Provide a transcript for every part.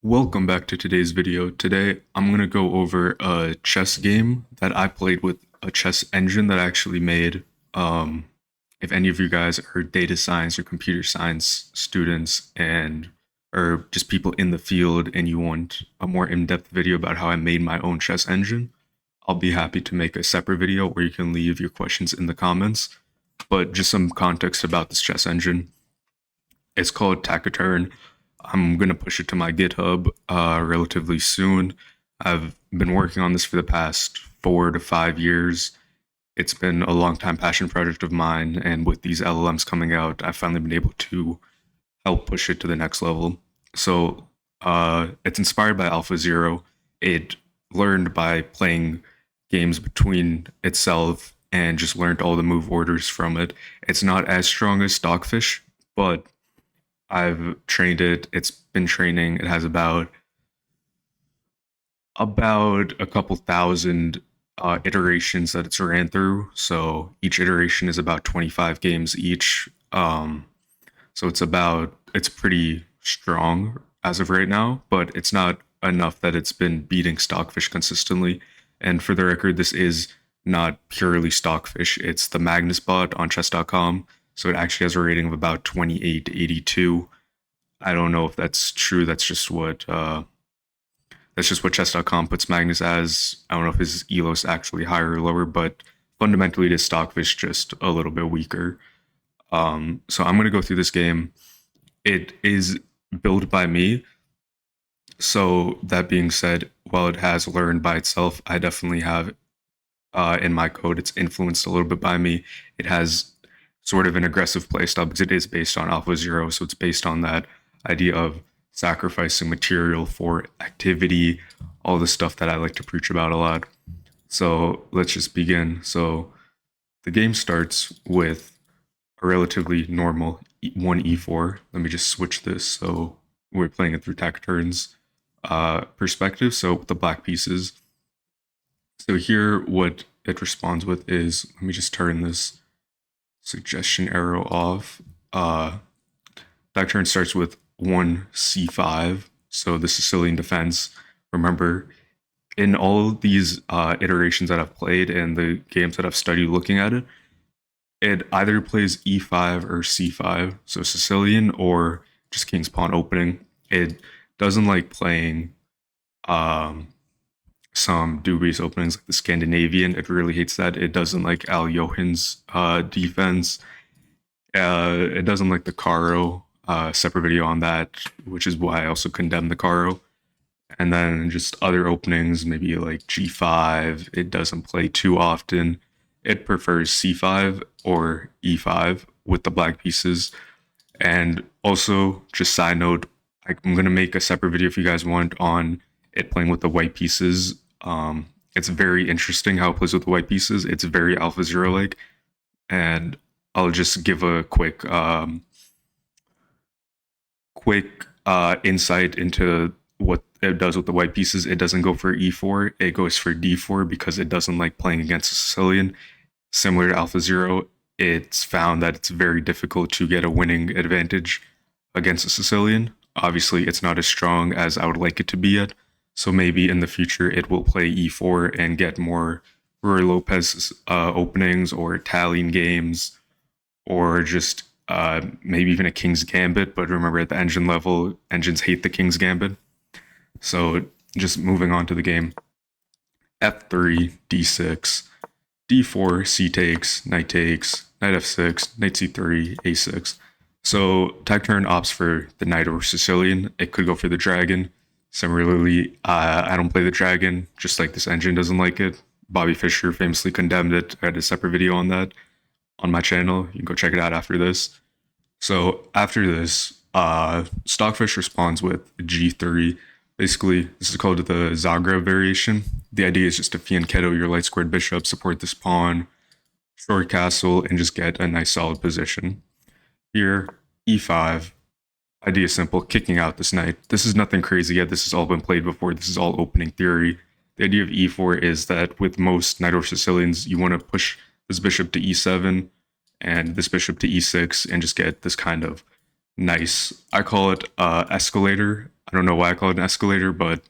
Welcome back to today's video. Today, I'm going to go over a chess game that I played with a chess engine that I actually made. If any of you guys are data science or computer science students and or just people in the field and you want a more in-depth video about how I made my own chess engine, I'll be happy to make a separate video where you can leave your questions in the comments. But just some context about this chess engine. It's called Tachyturn. I'm gonna push it to my GitHub relatively soon. I've been working on this for the past 4 to 5 years. It's been a long time passion project of mine, and with these LLMs coming out, I've finally been able to help push it to the next level. So it's inspired by AlphaZero. It learned by playing games between itself and just learned all the move orders from it. It's not as strong as Stockfish, but I've trained it. It's been training. It has about a couple thousand iterations that it's ran through. So each iteration is about 25 games each. So it's pretty strong as of right now, but it's not enough that it's been beating Stockfish consistently. And for the record, this is not purely Stockfish. It's the Magnus bot on chess.com. So it actually has a rating of about 2882. I don't know if that's true. That's just what chess.com puts Magnus as. I don't know if his elo's actually higher or lower, but fundamentally it is Stockfish, just a little bit weaker. So I'm gonna go through this game. It is built by me. So that being said, while it has learned by itself, I definitely have in my code, it's influenced a little bit by me. It has sort of an aggressive playstyle because it is based on AlphaZero, so it's based on that idea of sacrificing material for activity, all the stuff that I like to preach about a lot. So let's just begin. So the game starts with a relatively normal 1e4. Let me just switch this so we're playing it through Tachyturn's perspective. So with the black pieces. So here, what it responds with is, let me just turn this suggestion arrow off. Tachyturn starts with 1c5, so the Sicilian defense. Remember, in all these iterations that I've played and the games that I've studied looking at it, it either plays e5 or c5, so Sicilian or just king's pawn opening. It doesn't like playing some dubious openings like the Scandinavian. It really hates that. It doesn't like Al Johan's defense. It doesn't like the Caro. Separate video on that, which is why I also condemn the Caro. And then just other openings, maybe like g5. It doesn't play too often. It prefers c5 or e5 with the black pieces. And also, just side note, I'm gonna make a separate video if you guys want on it playing with the white pieces. It's very interesting how it plays with the white pieces. It's very AlphaZero like, and I'll just give a quick insight into what it does with the white pieces. It doesn't go for e4, it goes for d4 because it doesn't like playing against a Sicilian. Similar to AlphaZero, it's found that it's very difficult to get a winning advantage against a Sicilian. Obviously, it's not as strong as I would like it to be yet. So maybe in the future it will play e4 and get more Ruy Lopez openings or Italian games, or just maybe even a King's Gambit. But remember, at the engine level, engines hate the King's Gambit. So just moving on to the game. F3, d6, d4, c takes, knight f6, knight c3, a6. So Tachyturn opts for the knight over Sicilian. It could go for the dragon. Similarly, I don't play the dragon, just like this engine doesn't like it. Bobby Fischer famously condemned it. I had a separate video on that on my channel. You can go check it out after this. So after this, Stockfish responds with g3. Basically, this is called the Zagreb variation. The idea is just to fianchetto your light squared bishop, support this pawn, short castle, and just get a nice solid position. Here, e5. Idea is simple, kicking out this knight. This is nothing crazy yet. This has all been played before. This is all opening theory. The idea of e4 is that with most knight over Sicilians, you want to push this bishop to e7 and this bishop to e6 and just get this kind of nice. I call it escalator. I don't know why I call it an escalator, but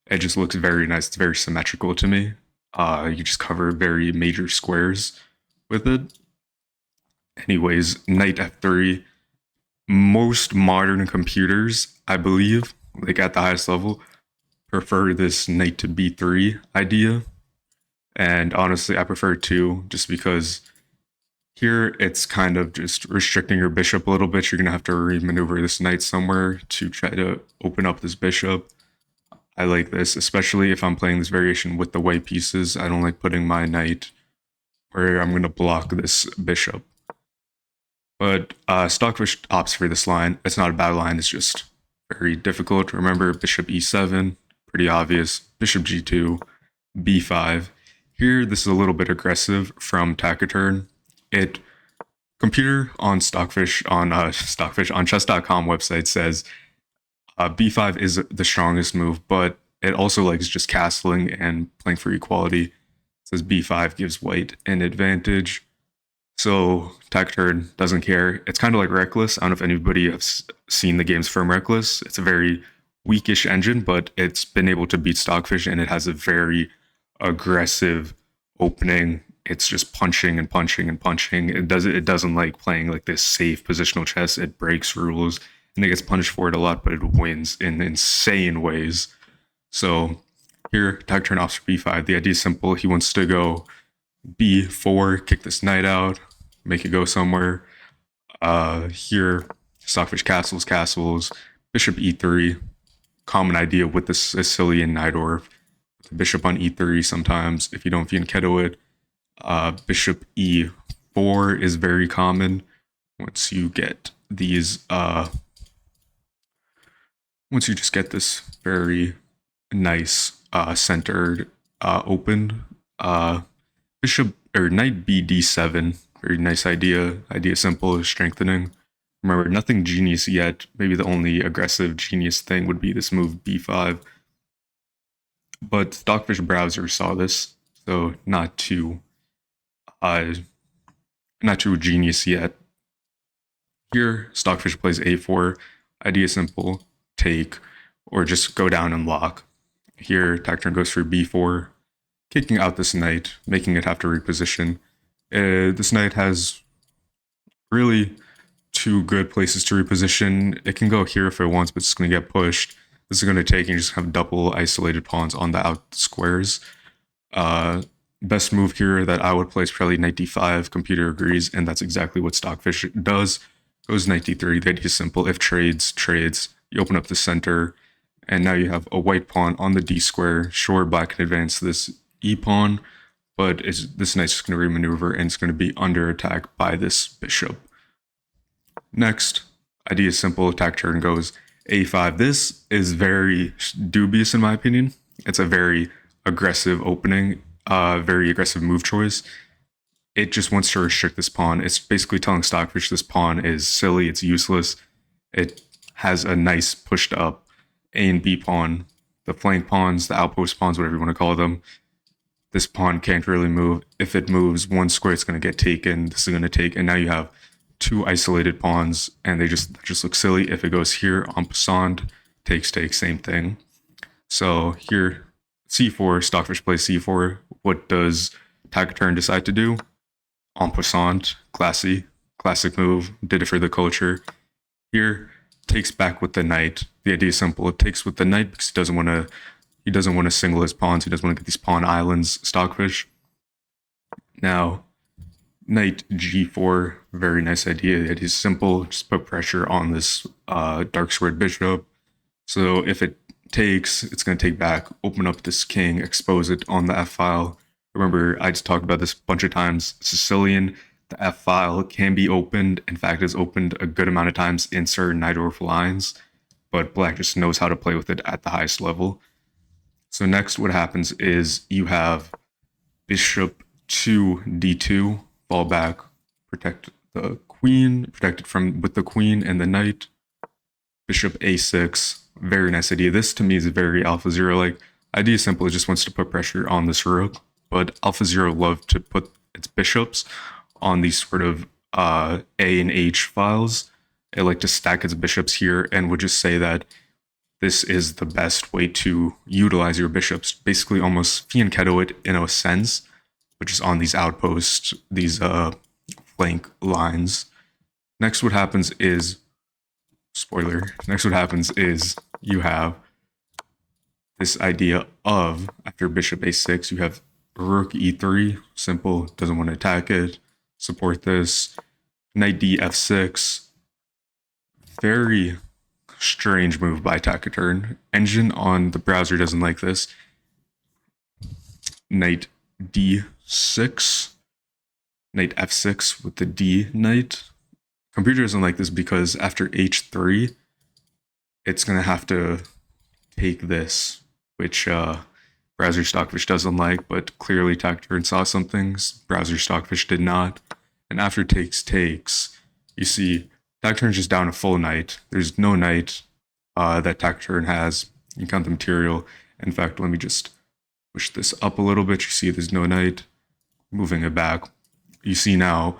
it just looks very nice. It's very symmetrical to me. You just cover very major squares with it. Anyways, knight f3. Most modern computers, I believe, like at the highest level, prefer this knight to b3 idea. And honestly, I prefer it too, just because here it's kind of just restricting your bishop a little bit. You're going to have to remaneuver this knight somewhere to try to open up this bishop. I like this, especially if I'm playing this variation with the white pieces. I don't like putting my knight where I'm going to block this bishop. But Stockfish opts for this line. It's not a bad line, it's just very difficult. Remember, bishop e7, pretty obvious. Bishop g2, b5. Here, this is a little bit aggressive from Taciturn. It computer on Stockfish on chess.com website says b5 is the strongest move, but it also likes just castling and playing for equality. It says b5 gives white an advantage. So Taciturn doesn't care. It's kind of like Reckless. I don't know if anybody has seen the games from Reckless. It's a very weakish engine, but it's been able to beat Stockfish, and it has a very aggressive opening. It's just punching and punching and punching. It doesn't like playing like this safe positional chess. It breaks rules, and it gets punished for it a lot, but it wins in insane ways. So here, Taciturn opts for b5. The idea is simple. He wants to go b4, kick this knight out, make it go somewhere. Here, Stockfish castles, bishop e3. Common idea with the Sicilian Najdorf. Bishop on e3 sometimes, if you don't fianchetto it. Bishop e4 is very common. Once you get these, once you just get this very nice centered open, bishop or knight b d7, very nice idea. Idea simple, strengthening. Remember, nothing genius yet. Maybe the only aggressive genius thing would be this move b5. But Stockfish browser saw this, so not too genius yet. Here, Stockfish plays a4. Idea simple, take, or just go down and lock. Here, Taciturn goes for b4, kicking out this knight, making it have to reposition. This knight has really two good places to reposition. It can go here if it wants, but it's going to get pushed. This is going to take and just have double isolated pawns on the out squares. Best move here that I would play is probably knight d5. Computer agrees, and that's exactly what Stockfish does. Goes knight d3. The idea is simple. If trades. You open up the center, and now you have a white pawn on the d square. Sure, black can advance this e pawn, but this knight's just going to remaneuver, and it's going to be under attack by this bishop. Next, idea is simple. Taciturn goes a5. This is very dubious in my opinion. It's a very aggressive opening, very aggressive move choice. It just wants to restrict this pawn. It's basically telling Stockfish this pawn is silly, it's useless. It has a nice pushed up A and B pawn, the flank pawns, the outpost pawns, whatever you want to call them. This pawn can't really move. If it moves one square, it's going to get taken. This is going to take, and now you have two isolated pawns, and they just look silly. If it goes here, en passant, takes, same thing. So here, c4, Stockfish plays c4. What does Taciturn decide to do? En passant, classic move, did it for the culture. Here, takes back with the knight. The idea is simple. It takes with the knight because he doesn't want to single his pawns. He doesn't want to get these pawn islands, Stockfish. Now, knight g4, very nice idea. It is simple, just put pressure on this dark squared bishop. So if it takes, it's going to take back, open up this king, expose it on the f-file. Remember, I just talked about this a bunch of times. Sicilian, the f-file can be opened. In fact, it's opened a good amount of times in certain Najdorf lines, but black just knows how to play with it at the highest level. So next what happens is you have bishop to d2, fall back, protect the queen, protect it from with the queen and the knight. Bishop a6, very nice idea. This to me is very AlphaZero like. Idea simple, it just wants to put pressure on this rook, but AlphaZero love to put its bishops on these sort of A and H files, it liked to stack its bishops here and would just say that this is the best way to utilize your bishops. Basically, almost fianchetto it in a sense, which is on these outposts, these flank lines. Next, what happens is, spoiler, next what happens is you have this idea of, after bishop a6, you have rook e3, simple, doesn't want to attack it, support this, knight d f6, very strange move by Taciturn. Engine on the browser doesn't like this. Knight d6, knight f6 with the d knight. Computer doesn't like this because after h3, it's going to have to take this, which browser Stockfish doesn't like, but clearly Taciturn saw some things browser Stockfish did not. And after takes, you see Tacturn's just down a full knight. There's no knight that Taciturn has. You can count the material. In fact, let me just push this up a little bit. You see there's no knight. Moving it back. You see now,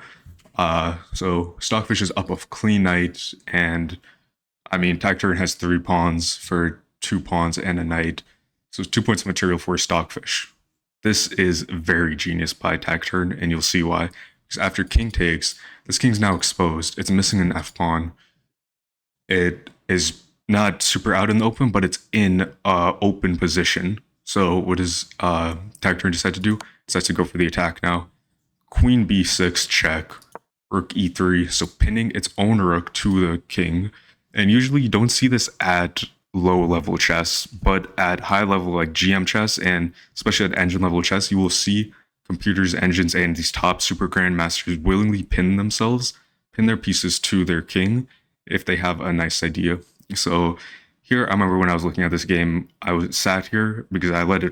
so Stockfish is up a clean knight, and I mean, Taciturn has 3 pawns for 2 pawns and a knight. So it's 2 points of material for Stockfish. This is very genius by Taciturn, and you'll see why. Because after king takes, this king's now exposed. It's missing an f-pawn. It is not super out in the open, but it's in open position. So what does Taciturn decide to do? Decides to go for the attack now. Queen b6 check, rook e3, so pinning its own rook to the king. And usually you don't see this at low level chess, but at high level like GM chess and especially at engine level chess, you will see computers, engines, and these top super grandmasters willingly pin their pieces to their king if they have a nice idea. So here, I remember when I was looking at this game, I was sat here because I let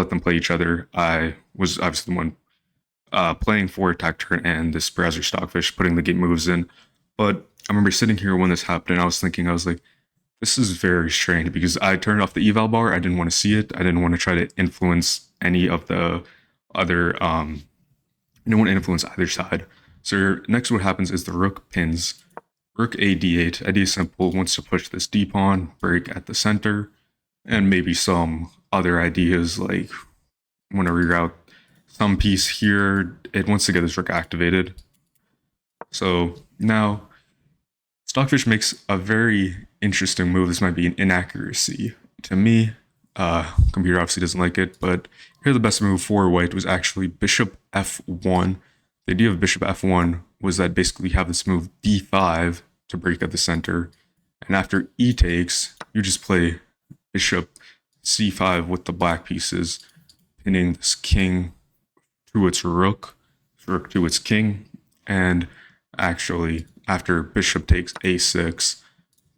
them play each other. I was obviously the one playing for Taciturn and this browser Stockfish, putting the game moves in. But I remember sitting here when this happened, and I was like, this is very strange because I turned off the eval bar. I didn't want to see it. I didn't want to try to influence any of the other, I didn't want to influence either side. So next what happens is the rook pins. Rook a d8. Idea is simple, wants to push this d pawn, break at the center, and maybe some other ideas like want to reroute some piece here. It wants to get this rook activated. So now Stockfish makes a very interesting move. This might be an inaccuracy to me. Computer obviously doesn't like it, but here the best move for white was actually bishop f1. The idea of bishop f1 was that basically you have this move d5 to break at the center, and after e takes, you just play bishop c5 with the black pieces, pinning this king to its rook to its king, and actually after bishop takes a6,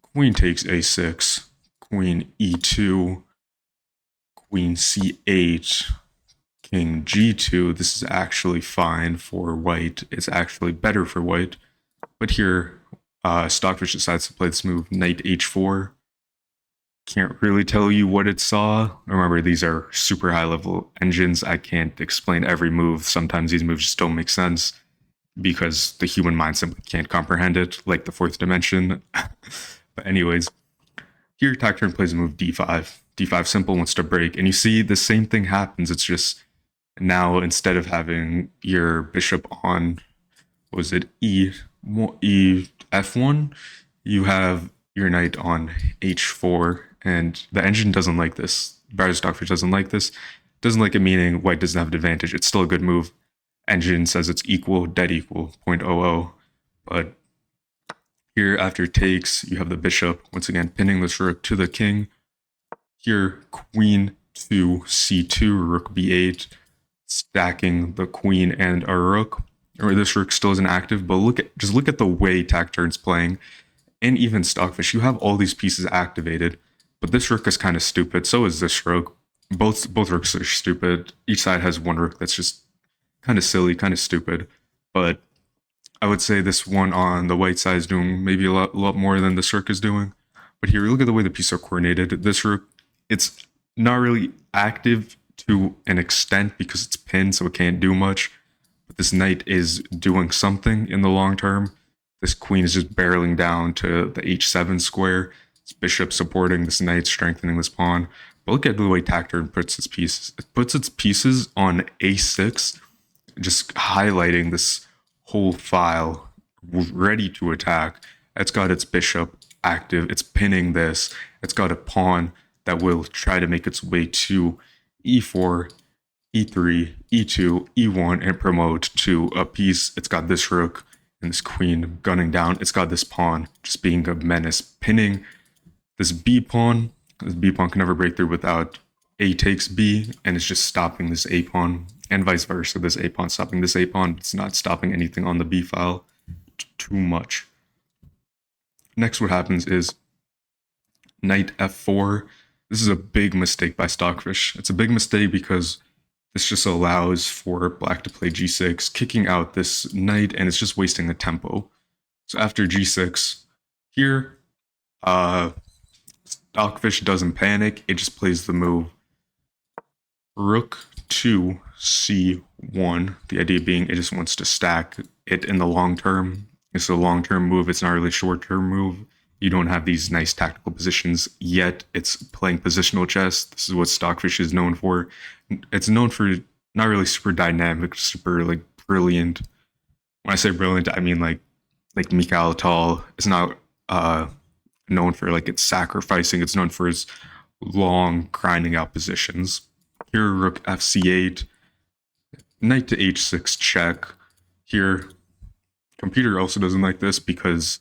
queen takes a6, queen e2, queen c8, king g2. This is actually fine for white. It's actually better for white. But here, Stockfish decides to play this move, knight h4. Can't really tell you what it saw. Remember, these are super high level engines. I can't explain every move. Sometimes these moves just don't make sense because the human mind simply can't comprehend it, like the fourth dimension. But anyways, here Taciturn plays a move d5. d5 simple, wants to break, and you see the same thing happens. It's just now instead of having your bishop on, what was it, f1, you have your knight on h4, and the engine doesn't like this. Browser Stockfish doesn't like this. Doesn't like it meaning white doesn't have an advantage. It's still a good move. Engine says it's equal, dead equal, 0.00. But here after takes, you have the bishop, once again, pinning this rook to the king. Here, queen to c2, rook b8, stacking the queen and a rook. Or this rook still isn't active, but just look at the way Taciturn's playing. And even Stockfish, you have all these pieces activated, but this rook is kind of stupid. So is this rook. Both rooks are stupid. Each side has one rook that's just kind of silly, kind of stupid. But I would say this one on the white side is doing maybe a lot more than this rook is doing. But here, look at the way the pieces are coordinated. This rook, it's not really active to an extent because it's pinned, so it can't do much. But this knight is doing something in the long term. This queen is just barreling down to the h7 square. This bishop supporting this knight, strengthening this pawn. But look at the way Tacturn puts its pieces. It puts its pieces on a6, just highlighting this whole file, ready to attack. It's got its bishop active. It's pinning this. It's got a pawn that will try to make its way to e4, e3, e2, e1, and promote to a piece. It's got this rook and this queen gunning down. It's got this pawn just being a menace, pinning this b pawn. This b pawn can never break through without a takes b, and it's just stopping this a pawn, and vice versa. This a pawn stopping this a pawn. It's not stopping anything on the b file too much. Next, what happens is knight f4. This is a big mistake by Stockfish. It's a big mistake because this just allows for black to play g6, kicking out this knight, and it's just wasting the tempo. So after g6, here, Stockfish doesn't panic. It just plays the move rook to c1. The idea being it just wants to stack it in the long term. It's a long-term move. It's not really a short-term move. You don't have these nice tactical positions yet. It's playing positional chess. This is what Stockfish is known for. It's known for not really super dynamic, super like brilliant. When I say brilliant, I mean like Mikhail Tal. It's not known for like its sacrificing. It's known for its long grinding out positions. Here, rook fc8, knight to h6 check. Here, computer also doesn't like this because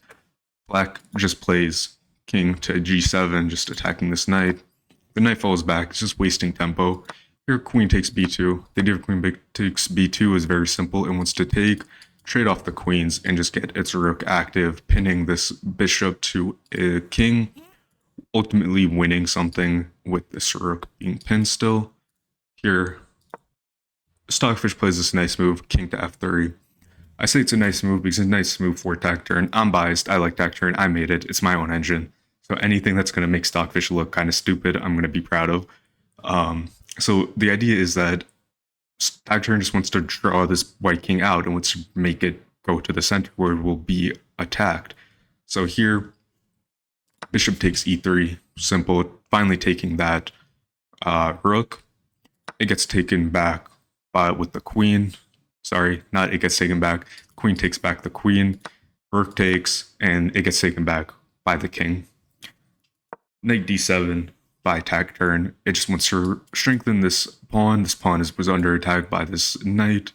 black just plays king to g7, just attacking this knight. The knight falls back. It's just wasting tempo. Here, queen takes b2. The idea of queen takes b2 is very simple. It wants to trade off the queens, and just get its rook active, pinning this bishop to a king, ultimately winning something with this rook being pinned still. Here, Stockfish plays this nice move, king to f3. I say it's a nice move because it's a nice move for Tacturn. I'm biased. I like Tacturn. I made it. It's my own engine. So anything that's going to make Stockfish look kind of stupid, I'm going to be proud of. So the idea is that Tacturn just wants to draw this white king out and wants to make it go to the center where it will be attacked. So here, bishop takes e3. Simple. Finally taking that rook. It gets taken back with the queen. Sorry, not it gets taken back. Queen takes back the queen. Rook takes, and it gets taken back by the king. Knight d7 by Tacturn. It just wants to strengthen this pawn. This pawn was under attack by this knight.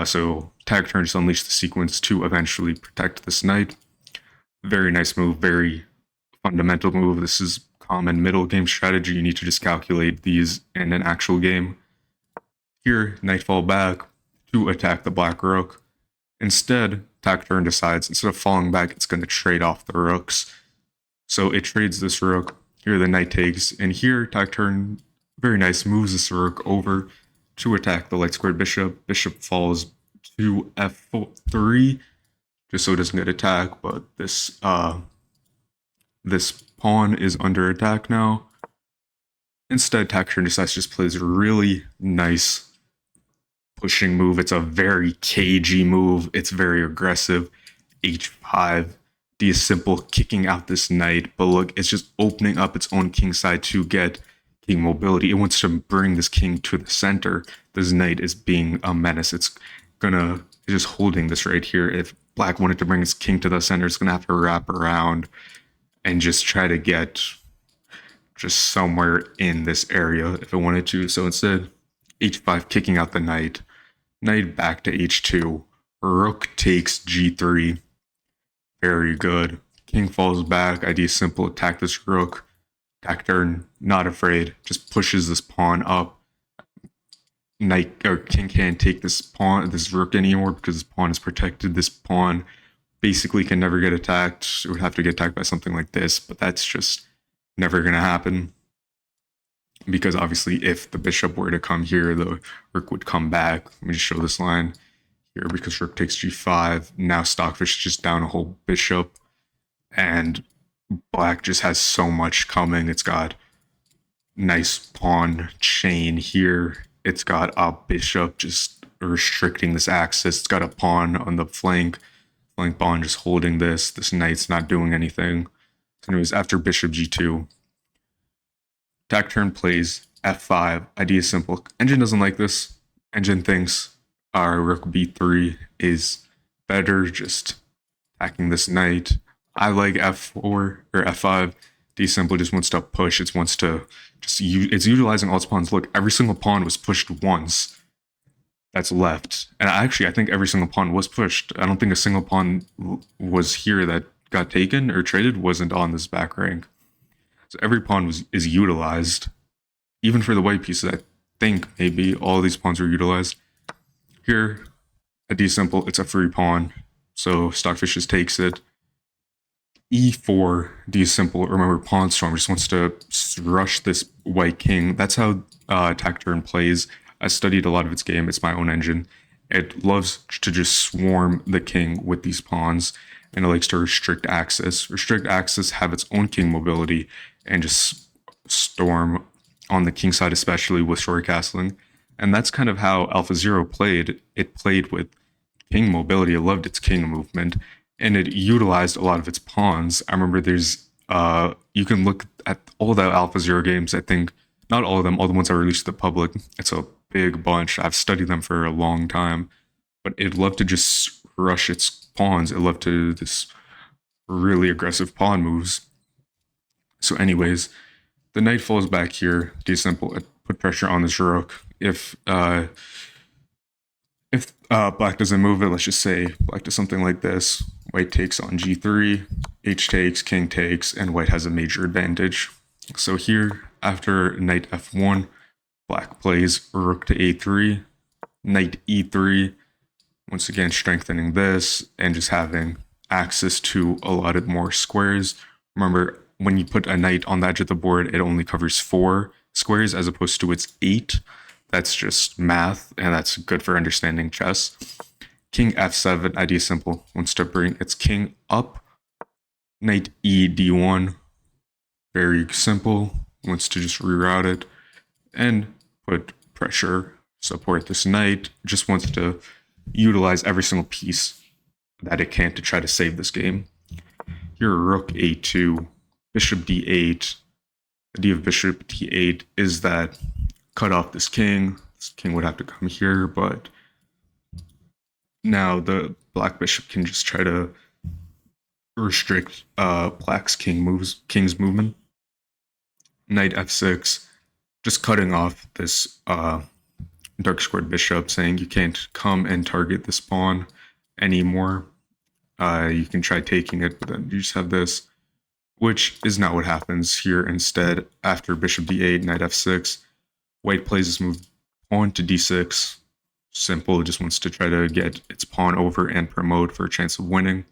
So Tacturn just unleashed the sequence to eventually protect this knight. Very nice move, very fundamental move. This is common middle game strategy. You need to just calculate these in an actual game. Here, knight fall back to attack the black rook. Instead, Tacturn decides instead of falling back, it's going to trade off the rooks. So it trades this rook. Here the knight takes, and here Tacturn, very nice, moves this rook over to attack the light squared bishop. Bishop falls to f3, just so it doesn't get attacked. But this this pawn is under attack now. Instead, Tacturn decides to just plays a really nice pushing move. It's a very cagey move. It's very aggressive. h5. D is simple, kicking out this knight. But look, it's just opening up its own king side to get king mobility. It wants to bring this king to the center. This knight is being a menace. It's just holding this right here. If black wanted to bring its king to the center, it's gonna have to wrap around and just try to get just somewhere in this area if it wanted to. So instead, h5, kicking out the knight. Knight back to h2. Rook takes g3. Very good. King falls back. Idea simple. Attack this rook. Tacturn, not afraid. Just pushes this pawn up. Knight or king can't take this rook anymore because this pawn is protected. This pawn basically can never get attacked. It would have to get attacked by something like this, but that's just never gonna happen. Because obviously, if the bishop were to come here, the rook would come back. Let me just show this line here because rook takes g5. Now Stockfish is just down a whole bishop, and black just has so much coming. It's got nice pawn chain here. It's got a bishop just restricting this axis. It's got a pawn on the flank flank pawn just holding this knight's not doing anything. So anyways, after bishop g2, attack turn plays f5. Idea is simple. Engine doesn't like this. Engine thinks our rook b3 is better, just attacking this knight. I like f4 or f5. D simple just wants to push. It wants to it's utilizing all its pawns. Look, every single pawn was pushed once. That's left. And I think every single pawn was pushed. I don't think a single pawn was here that got taken or traded wasn't on this back rank. So every pawn is utilized. Even for the white pieces, I think maybe all of these pawns were utilized. Here, at D simple, it's a free pawn. So Stockfish just takes it. E4, D simple, remember Pawn Storm just wants to rush this white king. That's how attack turn plays. I studied a lot of its game. It's my own engine. It loves to just swarm the king with these pawns, and it likes to restrict access. Restrict access, have its own king mobility, and just storm on the king side, especially with short castling. And that's kind of how AlphaZero played. It played with king mobility. It loved its king movement, and it utilized a lot of its pawns. I remember there's you can look at all the AlphaZero games. I think not all of them, all the ones that are released to the public. It's a big bunch. I've studied them for a long time, but it loved to just rush its pawns. It loved to this really aggressive pawn moves. So anyways, the knight falls back here. D simple, it put pressure on this rook. If black doesn't move it, let's just say black does something like this. White takes on g3, h takes, king takes, and white has a major advantage. So here, after knight f1, black plays rook to a3, knight e3, once again strengthening this and just having access to a lot of more squares. Remember, when you put a knight on the edge of the board, it only covers 4 squares as opposed to its 8. That's just math, and that's good for understanding chess. King f7, idea simple, wants to bring its king up. Knight e d1, very simple, wants to just reroute it and put pressure, support this knight, just wants to utilize every single piece that it can to try to save this game. Here, rook a2, bishop d8. The idea of bishop d8 is that cut off this king. This king would have to come here, but now the black bishop can just try to restrict black's king's movement. Knight f6, just cutting off this dark squared bishop, saying you can't come and target this pawn anymore. You can try taking it, but then you just have this, which is not what happens here. Instead, after bishop d8, knight f6, white plays this move, pawn to d6. Simple, just wants to try to get its pawn over and promote for a chance of winning.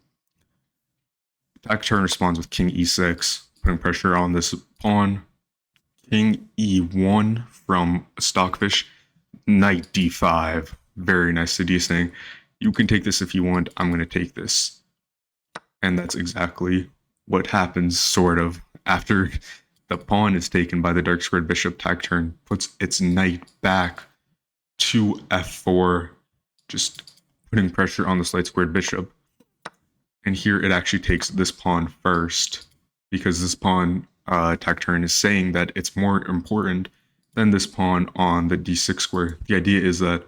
Attack turn responds with king e6, putting pressure on this pawn. King e1 from Stockfish. Knight d5. Very nice idea, saying, you can take this if you want, I'm going to take this. And that's exactly what happens, sort of. After the pawn is taken by the dark squared bishop, attack turn puts its knight back to f4, just putting pressure on this light squared bishop. And here it actually takes this pawn first, because this pawn attack turn is saying that it's more important than this pawn on the d6 square. The idea is that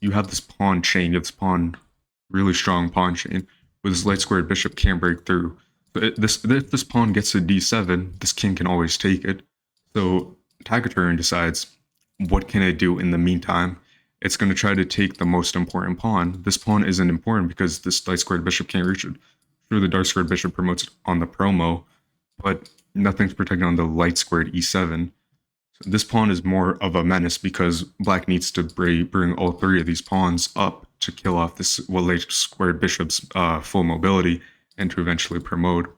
you have this pawn chain, you have this pawn, really strong pawn chain, where this light squared bishop can't break through. So if this pawn gets to d7, this king can always take it. So attacker turn decides, what can it do in the meantime? It's going to try to take the most important pawn. This pawn isn't important because this light squared bishop can't reach it. Sure, the dark squared bishop promotes it on the promo, but nothing's protected on the light squared e7. So this pawn is more of a menace because black needs to bring all 3 of these pawns up to kill off this light squared bishop's full mobility and to eventually promote.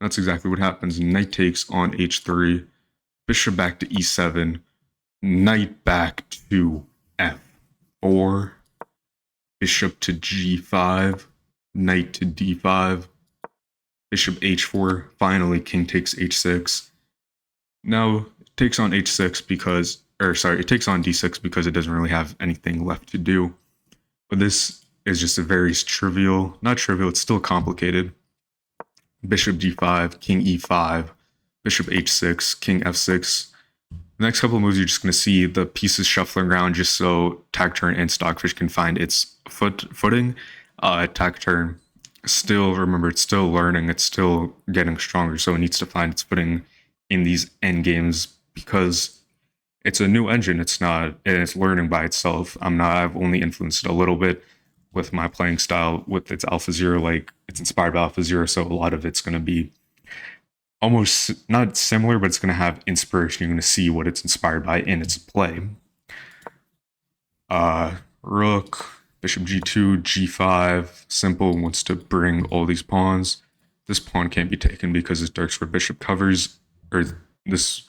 That's exactly what happens. Knight takes on h3, bishop back to e7, knight back to f4, bishop to g5, knight to d5, bishop h4, finally king takes h6. Now it takes on h6 because, it takes on d6 because it doesn't really have anything left to do. But this is just a very trivial, not trivial, it's still complicated. Bishop g5, king e5, bishop h6, king f6. The next couple of moves, you're just going to see the pieces shuffling around just so Tacturn and Stockfish can find its footing. Tacturn still, remember, it's still learning, it's still getting stronger, so it needs to find its footing in these end games because it's a new engine. It's not, and it's learning by itself. I've only influenced it a little bit with my playing style with its AlphaZero. Like, it's inspired by AlphaZero, so a lot of it's going to be almost not similar, but it's going to have inspiration. You're going to see what it's inspired by in its play. Rook, bishop g2, g5. Simple wants to bring all these pawns. This pawn can't be taken because this dark squared bishop covers, or this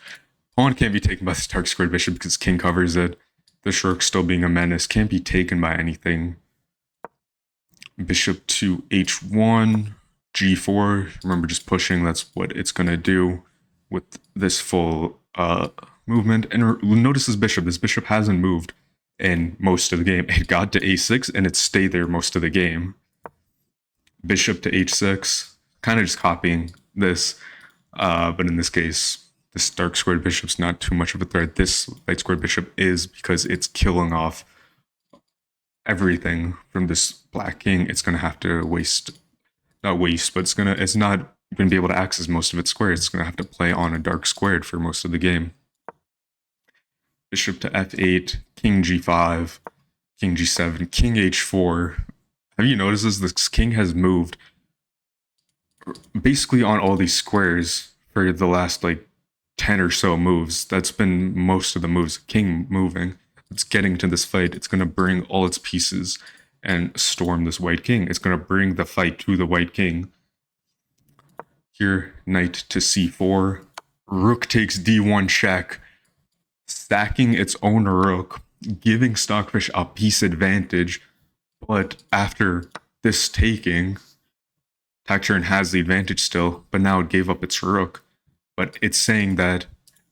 pawn can't be taken by this dark squared bishop because king covers it. This rook, still being a menace, can't be taken by anything. Bishop to h1, g4. Remember, just pushing, that's what it's going to do with this full movement. And notice this bishop. This bishop hasn't moved in most of the game. It got to a6 and it stayed there most of the game. Bishop to h6, kind of just copying this, but in this case, this dark squared bishop's not too much of a threat. This light squared bishop is, because it's killing off everything from this black king. It's going to have to it's not going to be able to access most of its squares. It's going to have to play on a dark squared for most of the game. Bishop to f8, king g5, king g7, king h4. Have you noticed this? This king has moved basically on all these squares for the last like 10 or so moves. That's been most of the moves. King moving. It's getting to this fight. It's going to bring all its pieces and storm this white king. It's going to bring the fight to the white king. Here, knight to c4. Rook takes d1 check, stacking its own rook, giving Stockfish a piece advantage. But after this taking, Tacturn has the advantage still, but now it gave up its rook. But it's saying that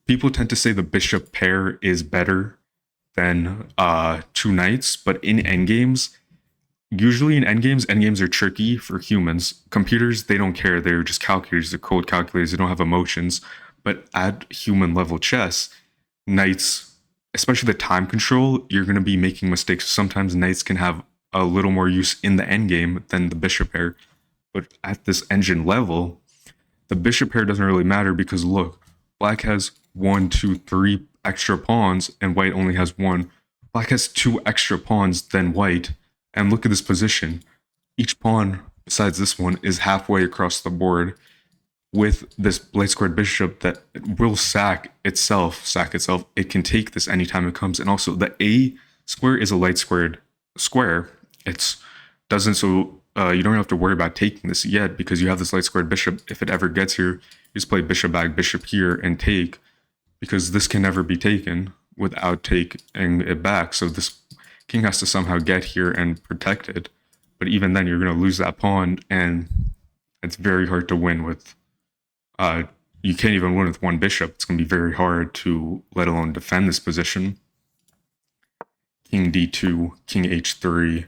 people tend to say the bishop pair is better than two knights, but in endgames, usually in endgames are tricky for humans. Computers, they don't care. They're just calculators. They're cold calculators. They don't have emotions. But at human level chess, knights, especially the time control, you're going to be making mistakes. Sometimes knights can have a little more use in the endgame than the bishop pair. But at this engine level, the bishop pair doesn't really matter because look, black has 1, 2, 3 extra pawns and white only has 1. Black has 2 extra pawns than white. And look at this position. Each pawn, besides this one, is halfway across the board with this light squared bishop that will sack itself. It can take this anytime it comes. And also the A square is a light squared square. It's doesn't, so you don't have to worry about taking this yet because you have this light squared bishop. If it ever gets here, you just play bishop back, bishop here, and take, because this can never be taken without taking it back. So this king has to somehow get here and protect it. But even then, you're going to lose that pawn, and it's very hard to win with. You can't even win with one bishop. It's going to be very hard to, let alone defend this position. King d2, king h3,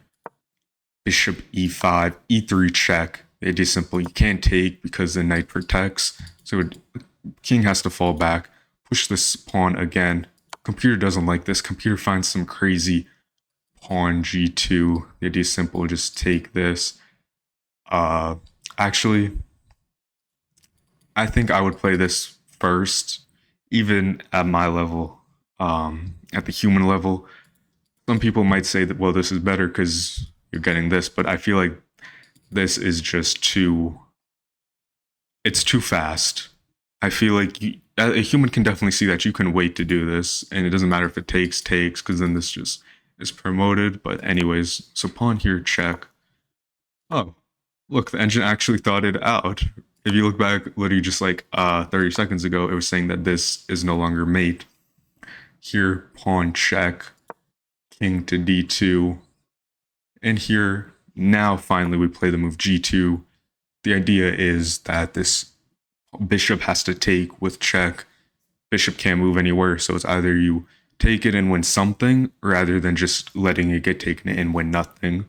bishop e5, e3 check. The idea is simple. You can't take because the knight protects. So king has to fall back. Push this pawn again. Computer doesn't like this. Computer finds some crazy pawn g2. The idea is simple. Just take this. Actually, I think I would play this first, even at my level, at the human level. Some people might say that, well, this is better because you're getting this, but I feel like this is just it's too fast. I feel like a human can definitely see that you can wait to do this, and it doesn't matter if it takes, because then this just is promoted. But anyways, so pawn here, check. Oh, look, the engine actually thought it out. If you look back literally just like 30 seconds ago, it was saying that this is no longer mate. Here, pawn check, king to d2. And here, now finally we play the move g2. The idea is that this bishop has to take with check. Bishop can't move anywhere, so it's either you take it and win something rather than just letting it get taken and win nothing.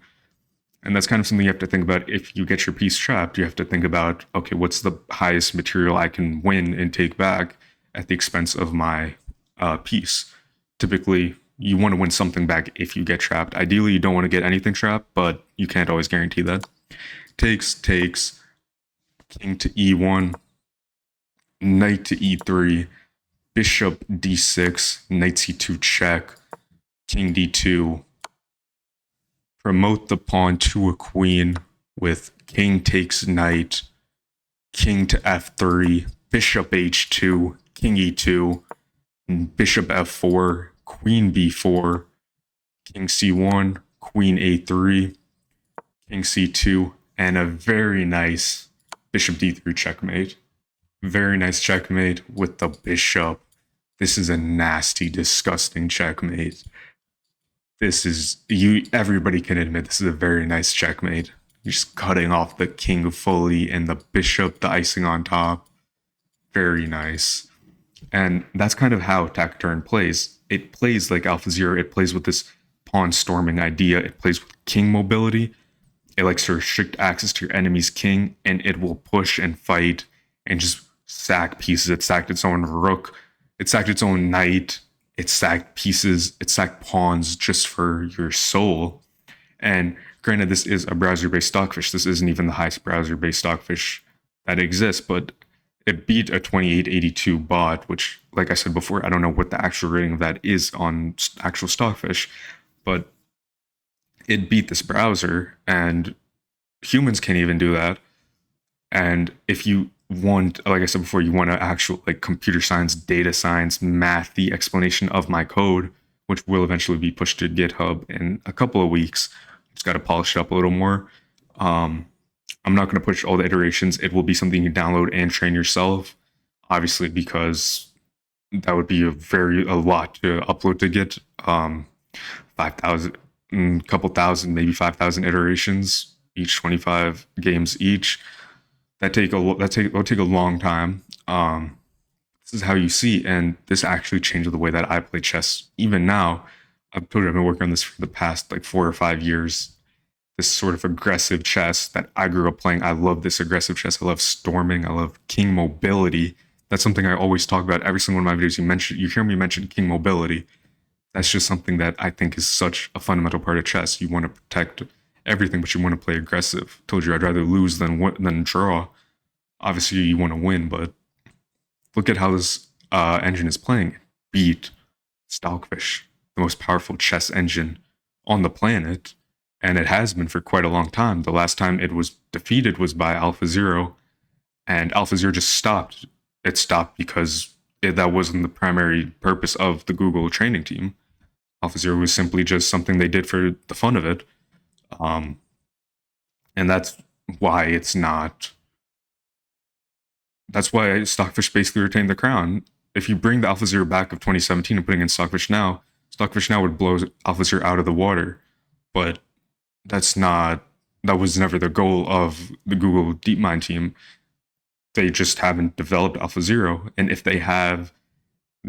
And that's kind of something you have to think about. If you get your piece trapped, you have to think about, okay, what's the highest material I can win and take back at the expense of my piece? Typically, you want to win something back if you get trapped. Ideally, you don't want to get anything trapped, but you can't always guarantee that. Takes, king to e1, knight to e3, bishop d6, knight c2 check, king d2, promote the pawn to a queen with king takes knight, king to f3, bishop h2, king e2, bishop f4, queen b4, king c1, queen a3, king c2, and a very nice bishop d3 checkmate. Very nice checkmate with the bishop. This is a nasty, disgusting checkmate. This is everybody can admit this is a very nice checkmate. You're just cutting off the king fully and the bishop, the icing on top. Very nice. And that's kind of how attack turn plays. It plays like AlphaZero. It plays with this pawn storming idea. It plays with king mobility. It likes to restrict access to your enemy's king, and it will push and fight and just sack pieces. It sacked its own rook. It sacked its own knight. It sacked pieces. It sacked pawns just for your soul. And granted, this is a browser-based Stockfish. This isn't even the highest browser-based Stockfish that exists, but it beat a 2882 bot, which, like I said before, I don't know what the actual rating of that is on actual Stockfish, but it beat this browser, and humans can't even do that. And if you want, like I said before, you want an actual like computer science, data science, math, the explanation of my code, which will eventually be pushed to GitHub in a couple of weeks. Just got to polish it up a little more. I'm not going to push all the iterations. It will be something you download and train yourself, obviously, because that would be a lot to upload to Git. 5,000, couple thousand, maybe 5,000 iterations, each 25 games each. That'll take a long time. This is how you see, and this actually changed the way that I play chess. Even now, I've told you I've been working on this for the past like 4 or 5 years. This sort of aggressive chess that I grew up playing. I love this aggressive chess. I love storming. I love king mobility. That's something I always talk about every single one of my videos. You hear me mention king mobility. That's just something that I think is such a fundamental part of chess. You want to protect everything, but you want to play aggressive. Told you I'd rather lose than draw. Obviously, you want to win, but look at how this engine is playing. It beat Stockfish, the most powerful chess engine on the planet, and it has been for quite a long time. The last time it was defeated was by AlphaZero, and AlphaZero just stopped. It stopped because that wasn't the primary purpose of the Google training team. AlphaZero was simply just something they did for the fun of it. And that's why it's not. That's why Stockfish basically retained the crown. If you bring the AlphaZero back of 2017 and putting in Stockfish now would blow AlphaZero out of the water. But that was never the goal of the Google DeepMind team. They just haven't developed AlphaZero. And if they have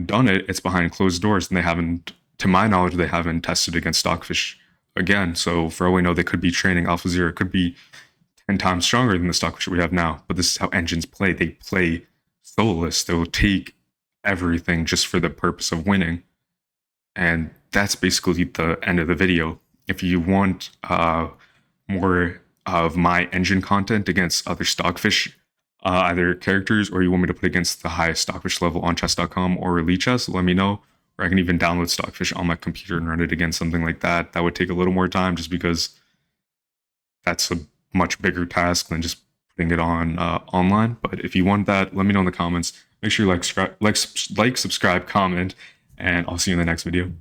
done it, it's behind closed doors, and they haven't, to my knowledge, they haven't tested against Stockfish again. So for all we know, they could be training AlphaZero. It could be 10 times stronger than the Stockfish we have now. But this is how engines play. They play soulless. They will take everything just for the purpose of winning. And that's basically the end of the video. If you want more of my engine content against other Stockfish, either characters, or you want me to put against the highest Stockfish level on chess.com or Elite Chess, let me know. Or I can even download Stockfish on my computer and run it against something like that. That would take a little more time just because that's a much bigger task than just putting it on online. But if you want that, let me know in the comments. Make sure you like, subscribe, comment, and I'll see you in the next video.